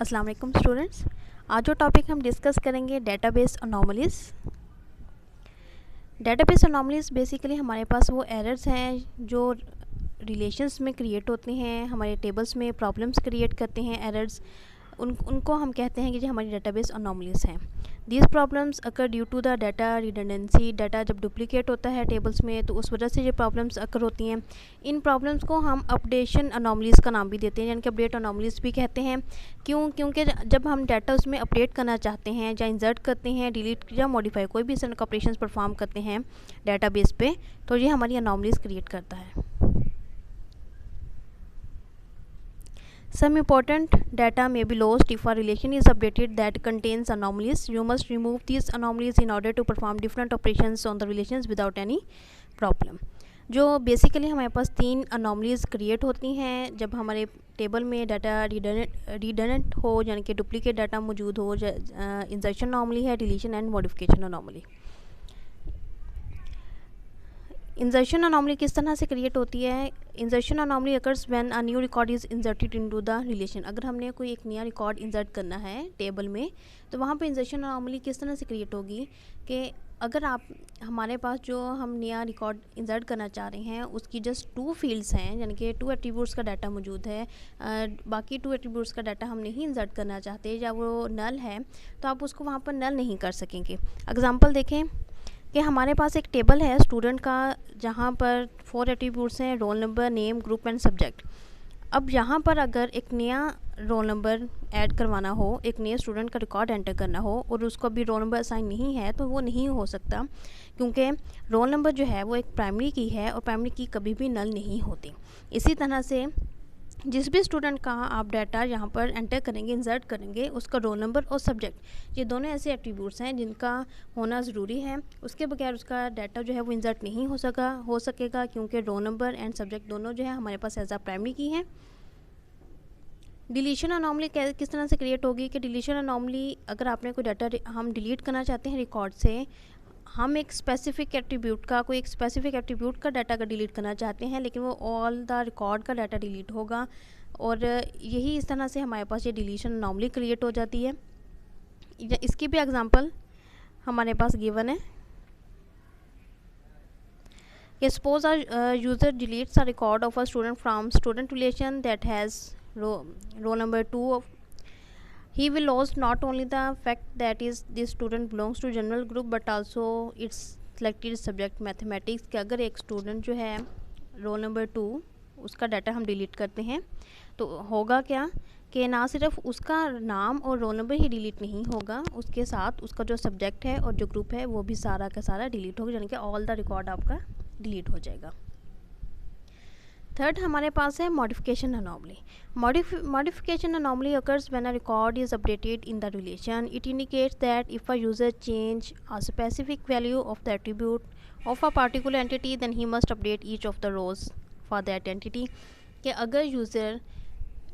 अस्सलाम वालेकुम स्टूडेंट्स। आज जो टॉपिक हम डिस्कस करेंगे डेटाबेस अनोमलीज़। डेटाबेस अनोमलीज़ बेसिकली हमारे पास वो एरर्स हैं जो रिलेशंस में क्रिएट होते हैं, हमारे टेबल्स में प्रॉब्लम्स क्रिएट करते हैं एरर्स, उनको हम कहते हैं कि जो हमारी डेटाबेस अनोमलीज़ हैं। These problems occur due to the data redundancy. Data जब डुप्लीकेट होता है टेबल्स में तो उस वजह से ये प्रॉब्लम्स अकर होती हैं। इन प्रॉब्लम्स को हम अपडेशन अनोमलीज़ का नाम भी देते हैं, यानी कि अपडेट अनोमलीज़ भी कहते हैं। क्योंकि जब हम डाटा उसमें अपडेट करना चाहते हैं या इंसर्ट करते हैं, डिलीट या मॉडिफाई कोई भी इस ऑपरेशंस परफॉर्म करते हैं डाटाबेस पे, तो ये हमारी अनोमलीज़ क्रिएट करता है। Some important data may be lost if a relation is updated that contains anomalies. You must remove these anomalies in order to perform different operations on the relations without any problem. जो basically हमारे पास 3 अनोमलीज़ create होती हैं जब हमारे table में data redundant हो, यानी कि डुप्लीकेट डाटा मौजूद हो। इंसर्शन अनोमली है, deletion and modification anomaly. Insertion anomaly किस तरह से क्रिएट होती है? Insertion anomaly occurs when a new record is inserted into the relation. अगर हमने कोई एक नया रिकॉर्ड इंसर्ट करना है टेबल में, तो वहाँ पे इंसर्शन अनोमली किस तरह से क्रिएट होगी कि अगर हमारे पास जो हम नया रिकॉर्ड इंसर्ट करना चाह रहे हैं उसकी जस्ट 2 फील्ड्स हैं, यानी कि 2 एट्रीब्यूट्स का डाटा मौजूद है, बाकी 2 एट्रीब्यूट्स का डाटा हम नहीं इंसर्ट करना चाहते या वो नल है, तो आप उसको वहाँ पर नल नहीं कर सकेंगे। एग्जाम्पल देखें कि हमारे पास एक टेबल है स्टूडेंट का जहाँ पर 4 एट्रीब्यूट्स हैं, roll number, name, group and subject. अब यहाँ पर अगर एक नया रोल नंबर ऐड करवाना हो, एक नए स्टूडेंट का रिकॉर्ड एंटर करना हो और उसको अभी रोल नंबर असाइन नहीं है, तो वो नहीं हो सकता, क्योंकि रोल नंबर जो है वो एक प्राइमरी की है और प्राइमरी की कभी भी नल नहीं होती। इसी तरह से जिस भी स्टूडेंट का आप डाटा यहाँ पर एंटर करेंगे, इंसर्ट करेंगे, उसका रोल नंबर और सब्जेक्ट, ये दोनों ऐसे एट्रीब्यूट्स हैं जिनका होना ज़रूरी है। उसके बगैर उसका डाटा जो है वो इंसर्ट नहीं हो सकेगा, क्योंकि रोल नंबर एंड सब्जेक्ट दोनों जो है हमारे पास एज आ प्राइमरी की हैं। डिलीशन अनोमली किस तरह से क्रिएट होगी कि डिलीशन अनोमली अगर आपने कोई डाटा हम डिलीट करना चाहते हैं रिकॉर्ड से, हम एक स्पेसिफिक एट्रीब्यूट का डाटा का डिलीट करना चाहते हैं, लेकिन वो ऑल द रिकॉर्ड का डाटा डिलीट होगा, और यही इस तरह से हमारे पास ये डिलीशन अनोमली क्रिएट हो जाती है। इसकी भी एग्जांपल हमारे पास गिवन है कि suppose user deletes a record of a student from student relation that has roll number 2 of he will lose not only the fact that is this student belongs to general group but also its selected subject mathematics। कि अगर एक student जो है roll number 2 उसका data हम delete करते हैं तो होगा क्या कि ना सिर्फ उसका नाम और रोल नंबर ही डिलीट नहीं होगा, उसके साथ उसका जो सब्जेक्ट है और जो ग्रुप है वो भी सारा का सारा डिलीट होगा, यानी कि ऑल द रिकॉर्ड आपका डिलीट हो जाएगा। थर्ड हमारे पास है modification anomaly. Modification anomaly occurs when a record is updated in the relation. It indicates that if a user change a specific value of the attribute of a particular entity, then he must update each of the rows for that entity। कि अगर user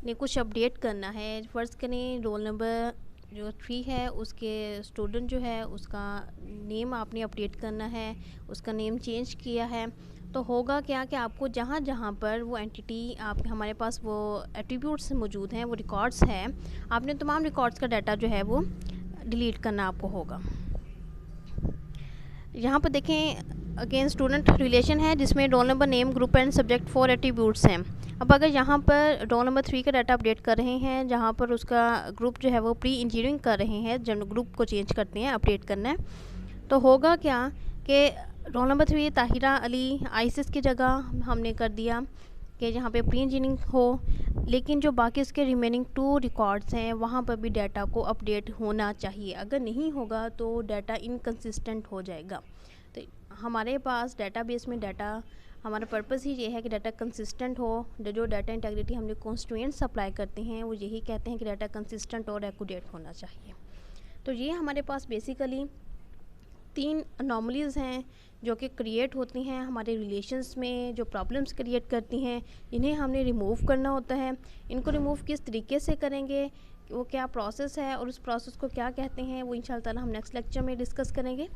ने कुछ update करना है, फ़र्ज़ करें roll number जो 3 है उसके स्टूडेंट जो है उसका नेम आपने अपडेट करना है, उसका नेम चेंज किया है, तो होगा क्या कि आपको जहाँ जहाँ पर वो एंटिटी आप हमारे पास वो एट्रीब्यूट्स मौजूद हैं, वो रिकॉर्ड्स हैं, आपने तमाम रिकॉर्ड्स का डाटा जो है वो डिलीट करना आपको होगा। यहाँ पर देखें अगेन स्टूडेंट रिलेशन है जिसमें roll number, name, group and subject 4 attributes हैं। अब अगर यहाँ पर रोल नंबर 3 का डाटा अपडेट कर रहे हैं, जहाँ पर उसका ग्रुप जो है वो प्री इंजीनियरिंग कर रहे हैं, जब ग्रुप को चेंज करते हैं, अपडेट करना है, तो होगा क्या कि roll number 3 Tahira Ali ISIS की जगह हमने कर दिया कि जहाँ पे प्री इंजीनियरिंग हो, लेकिन जो बाकी इसके रिमेनिंग 2 रिकॉर्ड्स हैं वहाँ पर भी डाटा को अपडेट होना चाहिए। अगर नहीं होगा तो डाटा इनकंसिस्टेंट हो जाएगा। तो हमारे पास डाटाबेस में डाटा, हमारा पर्पस ही ये है कि डाटा कंसिस्टेंट हो। जो डाटा इंटीग्रिटी हमने कॉन्स्टिट्यूएंट्स अप्लाई करते हैं वो यही कहते हैं कि डाटा कंसिस्टेंट और एक्यूरेट होना चाहिए। तो ये हमारे पास बेसिकली 3 अनोमलीज़ हैं जो कि क्रिएट होती हैं हमारे रिलेशंस में, जो प्रॉब्लम्स क्रिएट करती हैं, इन्हें हमने रिमूव करना होता है। इनको रिमूव किस तरीके से करेंगे, वो क्या प्रोसेस है और उस प्रोसेस को क्या कहते हैं, वो इंशाल्लाह ताला हम नेक्स्ट लेक्चर में डिस्कस करेंगे।